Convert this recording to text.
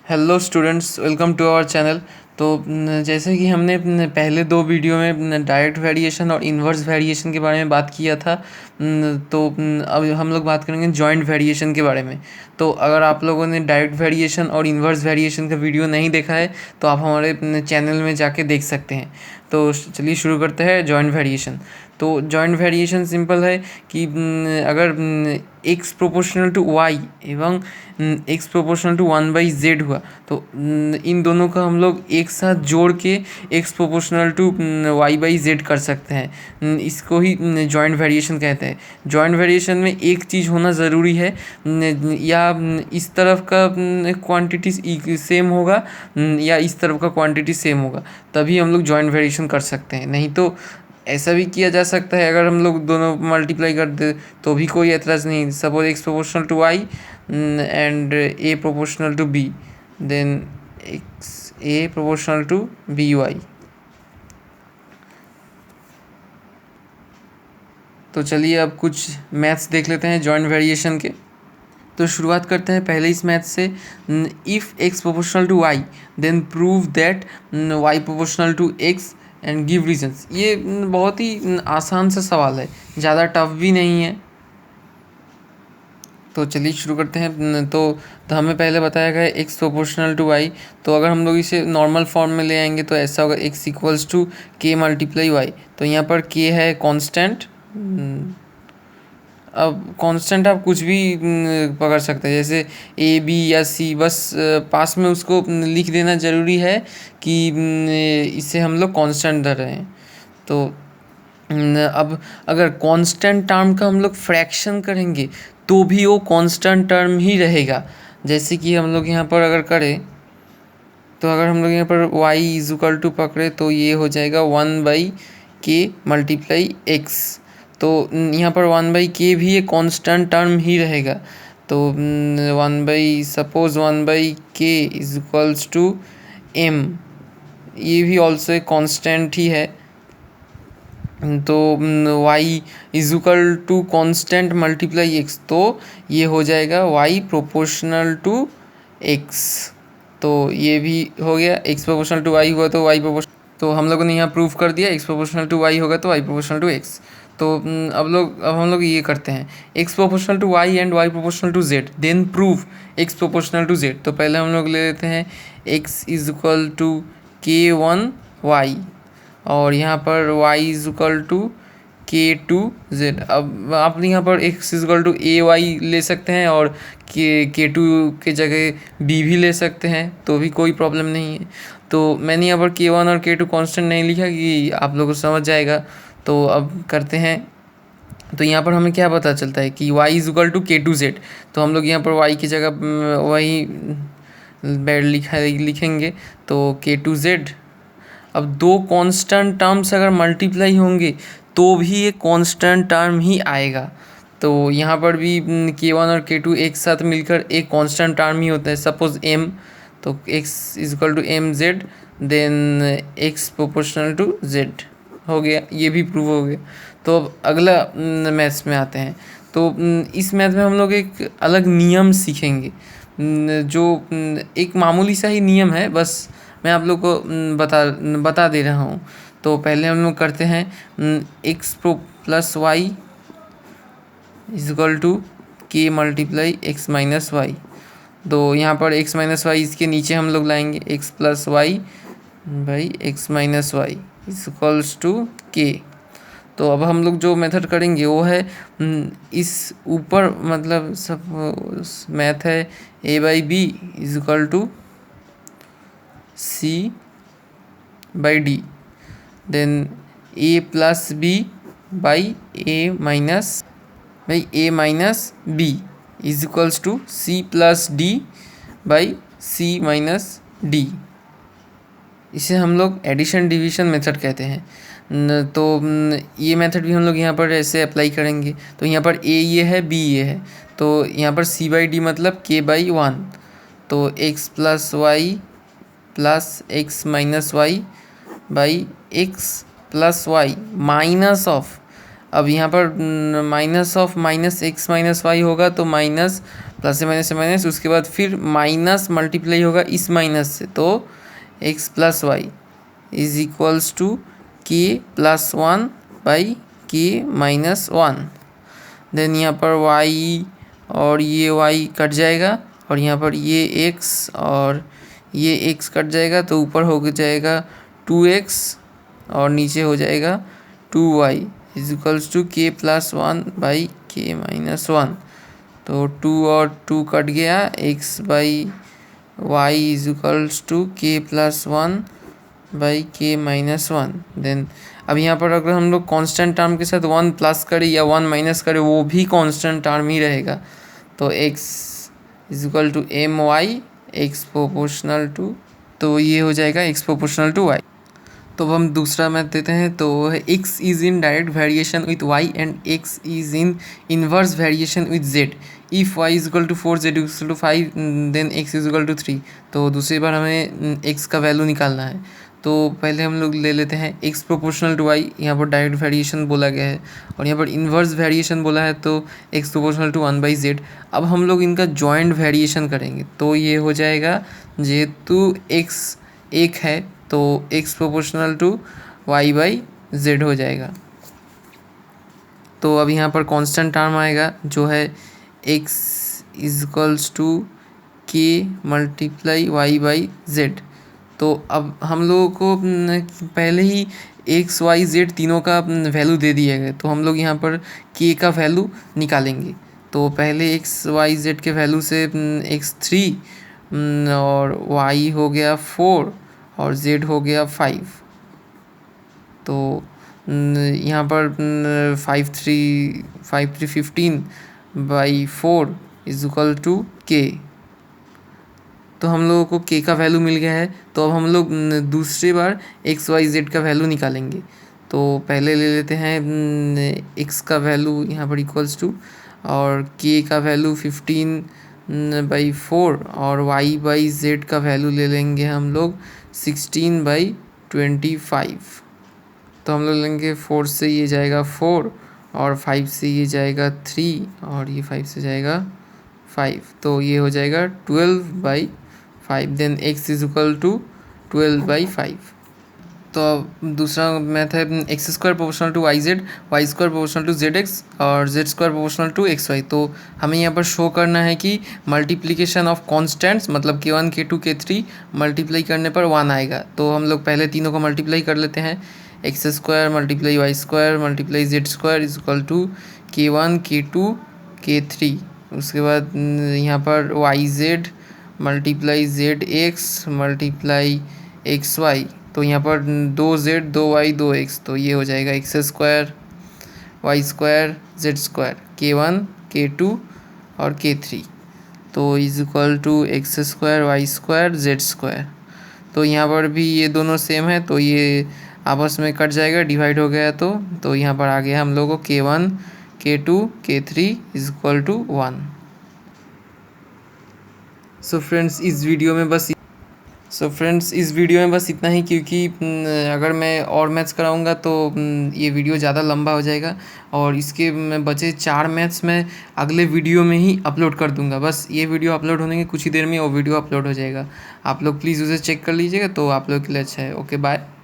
Hello students, welcome to our channel. तो जैसे कि हमने पहले दो वीडियो में डायरेक्ट वेरिएशन और इन्वर्स वेरिएशन के बारे में बात किया था। तो अब हम लोग बात करेंगे जॉइंट वेरिएशन के बारे में। तो अगर आप लोगों ने डायरेक्ट वेरिएशन और इन्वर्स वेरिएशन का वीडियो नहीं देखा है तो आप हमारे चैनल में जाके देख सकते हैं। तो चलिए शुरू करते हैं जॉइंट वेरिएशन। तो जॉइंट वेरिएशन सिंपल है कि अगर x प्रोपोर्शनल टू y एवं x प्रोपोर्शनल टू 1/z हुआ तो इन दोनों का हम लोग एक साथ जोड़ के x प्रोपोर्शनल टू y/z कर सकते हैं। इसको ही जॉइंट वेरिएशन कहते हैं। जॉइंट वेरिएशन में एक चीज़ होना ज़रूरी है, या इस तरफ का क्वांटिटी सेम होगा या इस तरफ का क्वांटिटी सेम होगा, तभी हम लोग जॉइंट वेरिएशन कर सकते हैं। नहीं तो ऐसा भी किया जा सकता है, अगर हम लोग दोनों मल्टीप्लाई कर दे तो भी कोई एतराज़ नहीं। Suppose x proportional to y and a proportional to b, then a proportional to by। तो चलिए अब कुछ मैथ्स देख लेते हैं जॉइंट वेरिएशन के। तो शुरुआत करते हैं पहले इस मैथ से। If x proportional to y then prove that y proportional to x and give reasons. ये बहुत ही आसान सा सवाल है, ज़्यादा टफ भी नहीं है। तो चलिए शुरू करते हैं। तो हमें पहले बताया गया है x प्रोपोर्शनल टू y। तो अगर हम लोग इसे नॉर्मल फॉर्म में ले आएंगे तो ऐसा होगा x equals to k multiply y। तो यहाँ पर k है कांस्टेंट। अब कांस्टेंट आप कुछ भी पकड़ सकते हैं, जैसे ए बी या सी, बस पास में उसको लिख देना ज़रूरी है कि इसे हम लोग कांस्टेंट धर रहे हैं। तो अब अगर कांस्टेंट टर्म का हम लोग फ्रैक्शन करेंगे तो भी वो कांस्टेंट टर्म ही रहेगा। जैसे कि हम लोग यहाँ पर अगर करें तो अगर हम लोग यहाँ पर y इज इक्वल टू पकड़े तो ये हो जाएगा 1/k मल्टीप्लाई x। तो यहाँ पर 1/k भी एक कांस्टेंट टर्म ही रहेगा। तो suppose 1/k is equals to m, ये भी ऑल्सो एक कांस्टेंट ही है। तो y is equal to constant multiply x, तो ये हो जाएगा y प्रोपोर्शनल टू x। तो ये भी हो गया, x प्रोपोर्शनल टू y हुआ तो y प्रोपोर्शनल, तो हम लोगों ने यहाँ प्रूव कर दिया x प्रोपोर्शनल टू y होगा तो y प्रोपोर्शनल टू x। तो अब हम लोग ये करते हैं x proportional to y and y proportional to z, then prove x proportional to z। तो पहले हम लोग ले लेते हैं x is equal to k1y और यहाँ पर y is equal to k2z। अब आप यहाँ पर x is equal to ay ले सकते हैं और k2 के जगह b भी ले सकते हैं, तो भी कोई प्रॉब्लम नहीं है। तो मैंने यहाँ पर k1 और k2 कांस्टेंट नहीं लिखा कि आप लोगों को समझ जाएगा। तो अब करते हैं। तो यहाँ पर हमें क्या पता चलता है कि y is equal to k2z। तो हम लोग यहाँ पर y की जगह वही बैड लिखेंगे, तो k2z। अब दो कांस्टेंट टर्म्स अगर मल्टीप्लाई होंगे तो भी एक कांस्टेंट टर्म ही आएगा। तो यहाँ पर भी k1 और k2 एक साथ मिलकर एक कांस्टेंट टर्म ही होता है। सपोज m, तो x is equal to mz, then x proportional to z हो गया, ये भी प्रूव हो गया। तो अब अगला मैथ्स में आते हैं। तो इस मैथ में हम लोग एक अलग नियम सीखेंगे, जो एक मामूली सा ही नियम है, बस मैं आप लोग को बता दे रहा हूँ। तो पहले हम लोग करते हैं x plus y is equal to k multiply x minus y. तो यहाँ पर x माइनस वाई इसके नीचे हम लोग लाएंगे x plus y by x minus y is equals to k। तो अब हम लोग जो मेथड करेंगे वो है इस ऊपर, मतलब सब मैथ है a/b is equal to c/d, then a plus b by a minus b is equals to c plus d by c minus d। इसे हम लोग एडिशन डिवीजन मेथड कहते हैं। तो ये मेथड भी हम लोग यहाँ पर ऐसे अप्लाई करेंगे। तो यहाँ पर a ये है, b ये है, तो यहाँ पर c/d मतलब k/1। तो x plus y plus x minus y by x plus y minus of, अब यहाँ पर minus of minus x minus y होगा तो माइनस प्लस से माइनस, उसके बाद फिर माइनस मल्टीप्लाई होगा इस माइनस से, तो x plus y is equals to k plus one by k minus one. Then यहाँ पर y और ये y कट जाएगा और यहाँ पर ये x और ये x कट जाएगा, तो ऊपर हो जाएगा 2x और नीचे हो जाएगा 2y is equals to k plus one by k minus one. तो 2 और 2 कट गया, x by y is equals to k plus one by k minus one. Then अब यहाँ पर अगर हम लोग कांस्टेंट टर्म के साथ 1 प्लस करें या 1 माइनस करें, वो भी कांस्टेंट टर्म ही रहेगा। तो x is equal to m y x proportional to, तो ये हो जाएगा x प्रोपोर्शनल टू y। तो अब हम दूसरा मैथ देते हैं। तो x is in direct variation with y and x is in inverse variation with z। If y is equal to 4, z is equal to 5, then x is equal to 3। तो दूसरी बार हमें x का value निकालना है। तो पहले हम लोग ले लेते हैं x प्रोपोर्शनल टू y, यहाँ पर डायरेक्ट वेरिएशन बोला गया है और यहाँ पर इन्वर्स वेरिएशन बोला है, तो x प्रोपोर्शनल टू 1/z। अब हम लोग इनका जॉइंट वेरिएशन करेंगे, तो ये हो जाएगा जेहेतु x एक है तो x प्रोपोर्शनल टू y/z हो जाएगा। तो अब यहाँ पर कांस्टेंट टर्म आएगा जो है x is equals to k multiply y/z। तो अब हम लोगों को पहले ही x y z तीनों का वैल्यू दे दिया गया, तो हम लोग यहाँ पर k का वैल्यू निकालेंगे। तो पहले x y z के वैल्यू से x 3 और y हो गया 4 और z हो गया 5। तो यहाँ पर 5 3 15 by 4 is equal to k। तो हम लोगों को k का वैल्यू मिल गया है। तो अब हम लोग दूसरी बार x y z का वैल्यू निकालेंगे। तो पहले ले लेते हैं x का वैल्यू यहाँ पर इक्वल्स टू, और k का वैल्यू 15/4 और y/z का वैल्यू ले लेंगे हम लोग 16/25। तो हम लोग लेंगे 4 से ये जाएगा 4 और 5 से ये जाएगा 3 और ये 5 से जाएगा 5, तो ये हो जाएगा 12/5। Then x is equal to 12/5। तो अब दूसरा मैथ है x square proportional to y z, y square proportional to z x और z square proportional to x y. तो हमें यहाँ पर शो करना है कि मल्टीप्लिकेशन ऑफ कॉन्स्टेंट्स मतलब k1 k2 k3 मल्टीप्लाई करने पर 1 आएगा। तो हम लोग पहले तीनों को मल्टीप्लाई कर लेते हैं। X square multiply y square multiply z square is equal to k1 k2 k3। उसके बाद यहाँ पर y z multiply z x multiply x y, तो यहाँ पर 2z 2y 2x, तो ये हो जाएगा x square y square z square k1 k2 और k3, तो is equal to x square y square z square. तो यहाँ पर भी ये दोनों सेम है, तो ये आपस में कट जाएगा, डिवाइड हो गया। तो यहाँ पर आ गया हम लोगों को k1 k2 k3 is equal to 1। So friends इस वीडियो में बस इतना ही, क्योंकि अगर मैं और मैथ्स कराऊंगा तो ये वीडियो ज़्यादा लंबा हो जाएगा और इसके बचे 4 मैथ्स मैं अगले वीडियो में ही अपलोड कर दूंगा। बस ये वीडियो अपलोड होने के कुछ ही देर में वो वीडियो अपलोड हो जाएगा। आप लोग प्लीज़ उसे चेक कर लीजिएगा, तो आप लोग के लिए अच्छा है। Okay bye.